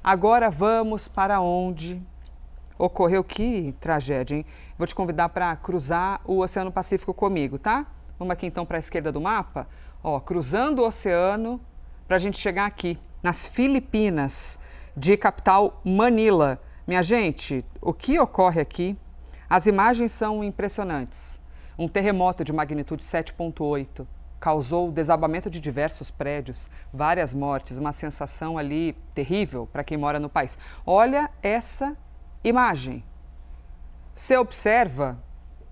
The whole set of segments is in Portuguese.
Agora vamos para onde ocorreu, que tragédia, hein? Vou te convidar para cruzar o Oceano Pacífico comigo, tá? Vamos aqui então para a esquerda do mapa, ó, cruzando o oceano para a gente chegar aqui, nas Filipinas, de capital Manila. Minha gente, o que ocorre aqui? As imagens são impressionantes. Um terremoto de magnitude 7,8 causou o desabamento de diversos prédios, várias mortes, uma sensação ali terrível para quem mora no país. Olha essa imagem. Você observa,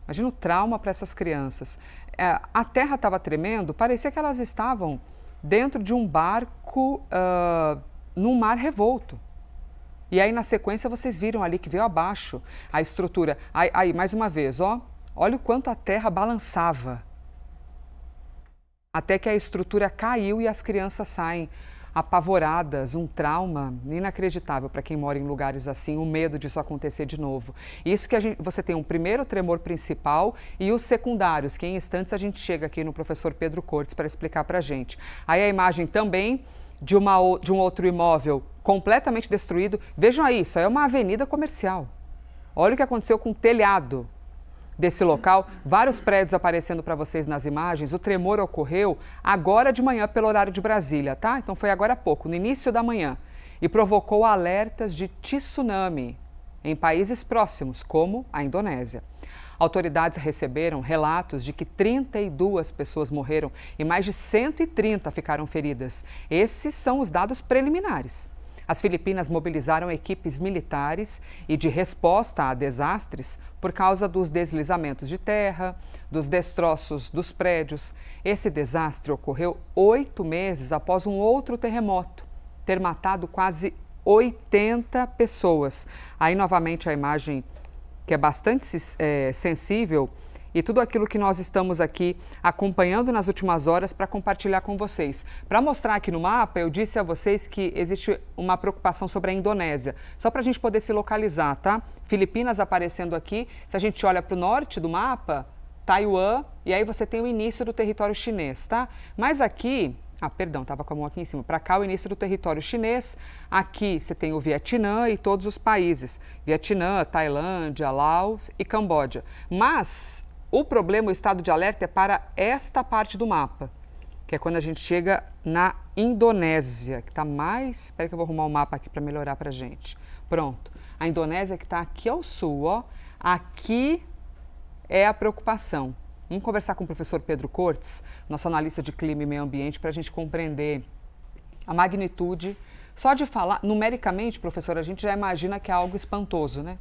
imagina o trauma para essas crianças. A terra estava tremendo, parecia que elas estavam dentro de um barco num mar revolto. E aí, na sequência, vocês viram ali que veio abaixo a estrutura. Aí, mais uma vez, ó, olha o quanto a terra balançava. Até que a estrutura caiu e as crianças saem apavoradas, um trauma inacreditável para quem mora em lugares assim, o medo disso acontecer de novo. Isso que você tem um primeiro tremor principal e os secundários, que em instantes a gente chega aqui no professor Pedro Cortes para explicar para a gente. Aí a imagem também de um outro imóvel completamente destruído. Vejam aí, isso aí é uma avenida comercial. Olha o que aconteceu com o telhado desse local, vários prédios aparecendo para vocês nas imagens. O tremor ocorreu agora de manhã pelo horário de Brasília, tá? Então foi agora há pouco, no início da manhã, e provocou alertas de tsunami em países próximos, como a Indonésia. Autoridades receberam relatos de que 32 pessoas morreram e mais de 130 ficaram feridas. Esses são os dados preliminares. As Filipinas mobilizaram equipes militares e de resposta a desastres por causa dos deslizamentos de terra, dos destroços dos prédios. Esse desastre ocorreu 8 meses após um outro terremoto ter matado quase 80 pessoas. Aí, novamente, a imagem que é bastante sensível e tudo aquilo que nós estamos aqui acompanhando nas últimas horas para compartilhar com vocês. Para mostrar aqui no mapa, eu disse a vocês que existe uma preocupação sobre a Indonésia, só para a gente poder se localizar, tá? Filipinas aparecendo aqui, se a gente olha para o norte do mapa, Taiwan, e aí você tem o início do território chinês, tá? Mas aqui, perdão, estava com a mão aqui em cima, para cá o início do território chinês, aqui você tem o Vietnã e todos os países, Vietnã, Tailândia, Laos e Camboja. Mas o problema, o estado de alerta, é para esta parte do mapa, que é quando a gente chega na Indonésia, que está mais... Espera que eu vou arrumar o mapa aqui para melhorar para a gente. Pronto. A Indonésia que está aqui ao sul, ó. Aqui é a preocupação. Vamos conversar com o professor Pedro Cortes, nosso analista de clima e meio ambiente, para a gente compreender a magnitude. Só de falar, numericamente, professor, a gente já imagina que é algo espantoso, né?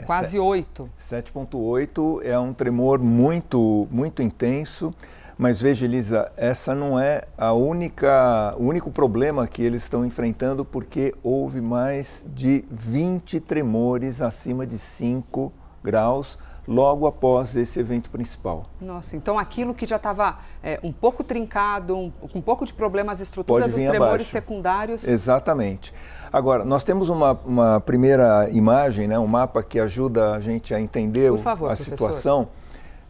Quase 8. 7,8 é um tremor muito intenso, mas veja, Elisa, essa não é o único problema que eles estão enfrentando, porque houve mais de 20 tremores acima de 5 graus logo após esse evento principal. Nossa, então aquilo que já estava um pouco trincado, com um pouco de problemas estruturas, os tremores abaixo. Secundários... Exatamente. Agora, nós temos uma primeira imagem, né, um mapa que ajuda a gente a entender a situação.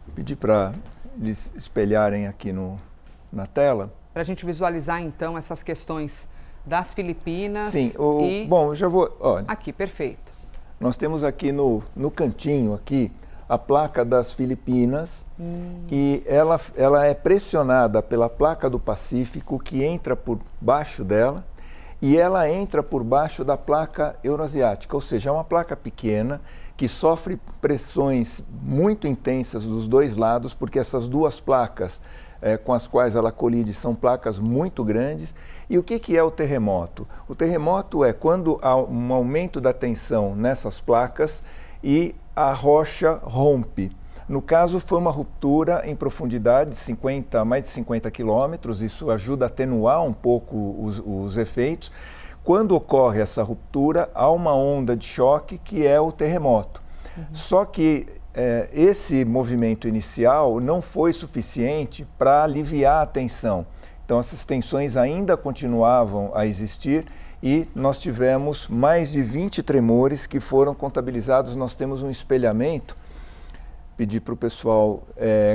Vou pedir para eles espelharem aqui na tela. Para a gente visualizar, então, essas questões das Filipinas. Sim, bom, eu já vou... Olha, aqui, perfeito. Nós temos aqui no cantinho, aqui, a placa das Filipinas, e ela é pressionada pela placa do Pacífico, que entra por baixo dela, e ela entra por baixo da placa euroasiática, ou seja, é uma placa pequena que sofre pressões muito intensas dos dois lados, porque essas duas placas com as quais ela colide são placas muito grandes. E o que é o terremoto? O terremoto é quando há um aumento da tensão nessas placas e a rocha rompe. No caso, foi uma ruptura em profundidade de mais de 50 quilômetros, isso ajuda a atenuar um pouco os efeitos. Quando ocorre essa ruptura, há uma onda de choque, que é o terremoto. Só que esse movimento inicial não foi suficiente para aliviar a tensão. Então, essas tensões ainda continuavam a existir e nós tivemos mais de 20 tremores que foram contabilizados. Nós temos um espelhamento, pedir para o pessoal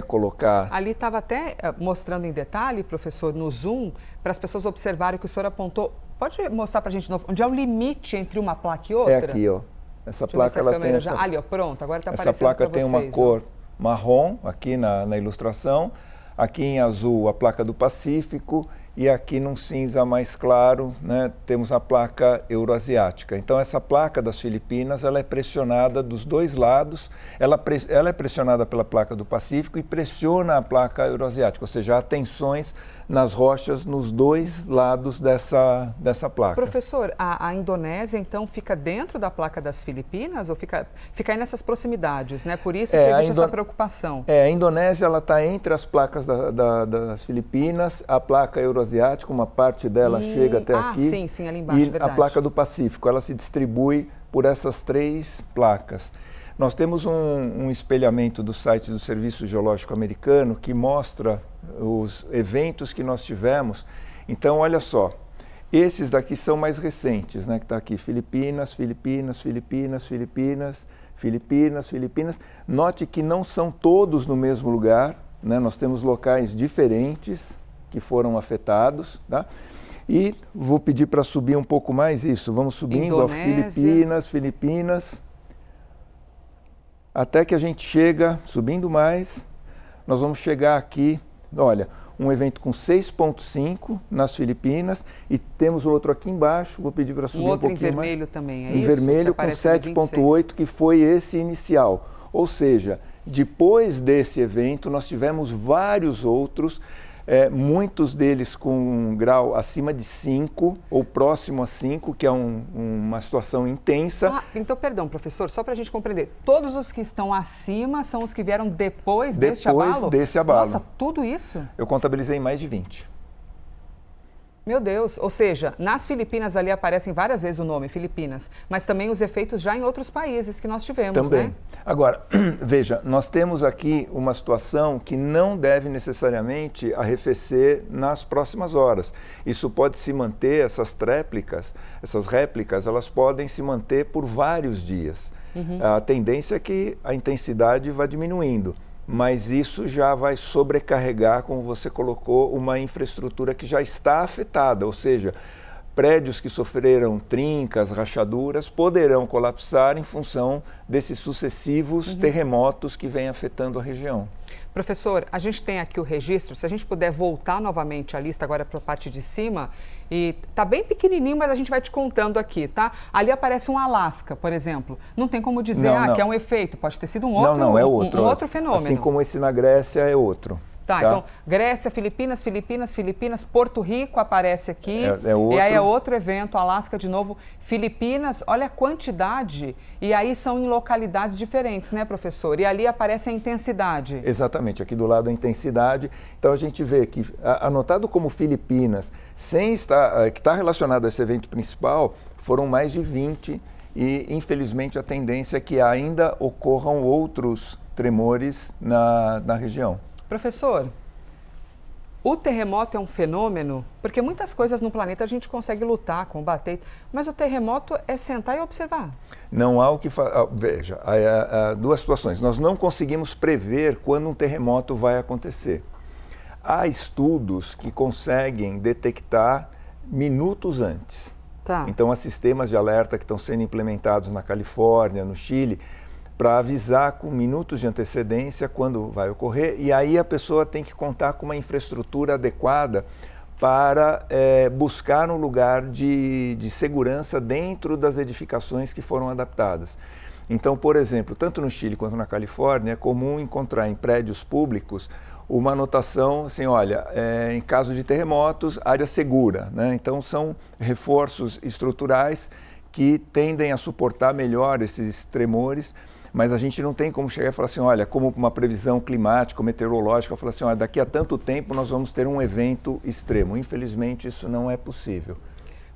colocar... Ali estava até mostrando em detalhe, professor, no Zoom, para as pessoas observarem que o senhor apontou Pode mostrar para a gente de novo, onde é o limite entre uma placa e outra? É aqui, ó. Essa placa, ela tem essa... Ali, ó, pronto, agora está aparecendo essa placa para vocês. tem uma cor marrom aqui na ilustração, aqui em azul a placa do Pacífico e aqui num cinza mais claro, né, temos a placa euroasiática. Então essa placa das Filipinas, ela é pressionada dos dois lados, ela é pressionada pela placa do Pacífico e pressiona a placa euroasiática, ou seja, há tensões nas rochas nos dois lados dessa placa. Professor, a Indonésia então fica dentro da placa das Filipinas ou fica aí nessas proximidades, né? Por isso que existe essa preocupação. A Indonésia ela está entre as placas das Filipinas, a placa euroasiática, uma parte dela chega até aqui. Sim, ali embaixo, e verdade. a placa do Pacífico, ela se distribui por essas três placas. Nós temos um espelhamento do site do Serviço Geológico Americano que mostra os eventos que nós tivemos. Então, olha só, esses daqui são mais recentes, né? Que está aqui, Filipinas, Filipinas, Filipinas, Filipinas, Filipinas, Filipinas. Note que não são todos no mesmo lugar, né? Nós temos locais diferentes que foram afetados, tá? E vou pedir para subir um pouco mais isso. Vamos subindo, ó, Filipinas, Filipinas, até que a gente chega, subindo mais, nós vamos chegar aqui, olha, um evento com 6,5 nas Filipinas e temos outro aqui embaixo, vou pedir para subir um pouquinho mais. Outro em vermelho também, é isso? Em vermelho com 7,8, que foi esse inicial. Ou seja, depois desse evento nós tivemos vários outros, muitos deles com um grau acima de 5 ou próximo a 5, que é uma situação intensa. Então, perdão, professor, só para a gente compreender, todos os que estão acima são os que vieram depois desse abalo? Depois desse abalo. Nossa, tudo isso? Eu contabilizei mais de 20. Meu Deus, ou seja, nas Filipinas ali aparecem várias vezes o nome Filipinas, mas também os efeitos já em outros países que nós tivemos, também, né? Agora, veja, nós temos aqui uma situação que não deve necessariamente arrefecer nas próximas horas. Isso pode se manter, essas réplicas, elas podem se manter por vários dias. A tendência é que a intensidade vá diminuindo. Mas isso já vai sobrecarregar, como você colocou, uma infraestrutura que já está afetada, ou seja, prédios que sofreram trincas, rachaduras, poderão colapsar em função desses sucessivos terremotos que vêm afetando a região. Professor, a gente tem aqui o registro, se a gente puder voltar novamente a lista agora para a parte de cima, e tá bem pequenininho, mas a gente vai te contando aqui, tá? Ali aparece um Alasca, por exemplo. Não tem como dizer, que é um efeito, pode ter sido um outro, é outro, um outro fenômeno. Assim como esse na Grécia é outro. Tá, então, Grécia, Filipinas, Porto Rico aparece aqui, outro. E aí é outro evento, Alasca de novo, Filipinas, olha a quantidade, e aí são em localidades diferentes, né, professor? E ali aparece a intensidade. Exatamente, aqui do lado a intensidade, então a gente vê que, anotado como Filipinas, que está relacionado a esse evento principal, foram mais de 20, e infelizmente a tendência é que ainda ocorram outros tremores na região. Professor, o terremoto é um fenômeno, porque muitas coisas no planeta a gente consegue lutar, combater, mas o terremoto é sentar e observar. Não há o que fazer. Veja, há duas situações. Nós não conseguimos prever quando um terremoto vai acontecer. Há estudos que conseguem detectar minutos antes. Tá. Então, há sistemas de alerta que estão sendo implementados na Califórnia, no Chile, para avisar com minutos de antecedência quando vai ocorrer, e aí a pessoa tem que contar com uma infraestrutura adequada para buscar um lugar de segurança dentro das edificações que foram adaptadas. Então, por exemplo, tanto no Chile quanto na Califórnia, é comum encontrar em prédios públicos uma anotação assim, olha, em caso de terremotos, área segura, né? Então, são reforços estruturais que tendem a suportar melhor esses tremores, mas a gente não tem como chegar e falar assim, olha, como uma previsão climática, meteorológica, falar assim, olha, daqui a tanto tempo nós vamos ter um evento extremo. Infelizmente, isso não é possível.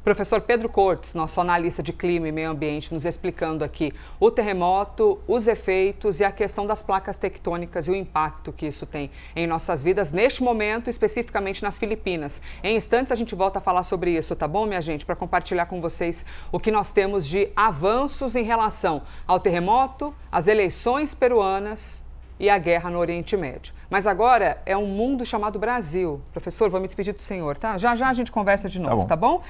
Professor Pedro Cortes, nosso analista de clima e meio ambiente, nos explicando aqui o terremoto, os efeitos e a questão das placas tectônicas e o impacto que isso tem em nossas vidas, neste momento, especificamente nas Filipinas. Em instantes a gente volta a falar sobre isso, tá bom, minha gente? Para compartilhar com vocês o que nós temos de avanços em relação ao terremoto, às eleições peruanas e a guerra no Oriente Médio. Mas agora é um mundo chamado Brasil. Professor, vou me despedir do senhor, tá? Já já a gente conversa de novo, tá bom?